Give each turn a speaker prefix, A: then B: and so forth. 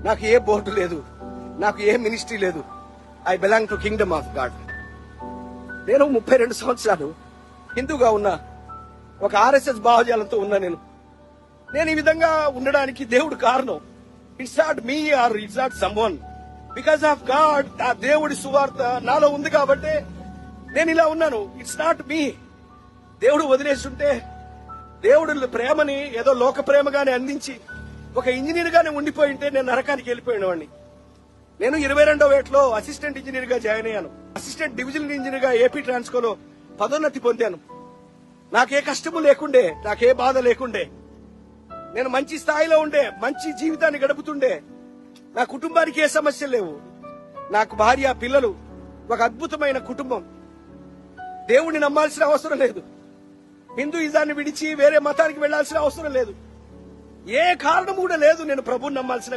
A: నాకు ఏ బోర్డు లేదు, నాకు ఏ మినిస్ట్రీ లేదు. I belong to Kingdom of God. నేను 32 సంవత్సరాలు హిందూగా ఉన్నా, ఒక RSS భావజాలంతో ఉన్నా. నేను ఈ విధంగా ఉండడానికి దేవుడు కారణం. It's not me or it's not someone, because of God. ఆ దేవుడి సువార్త నాలో ఉంది కాబట్టి నేను ఇలా ఉన్నాను. It's not me. దేవుడు వదిలేస్తుంటే, దేవుడు ప్రేమని ఏదో లోక ప్రేమగానే అందించి ఒక ఇంజనీర్ గానే ఉండిపోయి ఉంటే నేను నరకానికి వెళ్ళిపోయినవాడిని. నేను 22వ ఏటలో అసిస్టెంట్ ఇంజనీర్ గా జాయిన్ అయ్యాను. అసిస్టెంట్ డివిజనల్ ఇంజనీర్ గా ఏపీ ట్రాన్స్కోలో పదోన్నతి పొందాను. నాకే కష్టము లేకుండే, నాకే బాధ లేకుండే, నేను మంచి స్థాయిలో ఉండే, మంచి జీవితాన్ని గడుపుతుండే. నా కుటుంబానికి ఏ సమస్యలు లేవు. నాకు భార్య, పిల్లలు, ఒక అద్భుతమైన కుటుంబం. దేవుణ్ణి నమ్మాల్సిన అవసరం లేదు. హిందూయిజాన్ని విడిచి వేరే మతానికి వెళ్లాల్సిన అవసరం లేదు. ఏ కారణం కూడా లేదు నేను ప్రభువుని నమ్మాల్సిన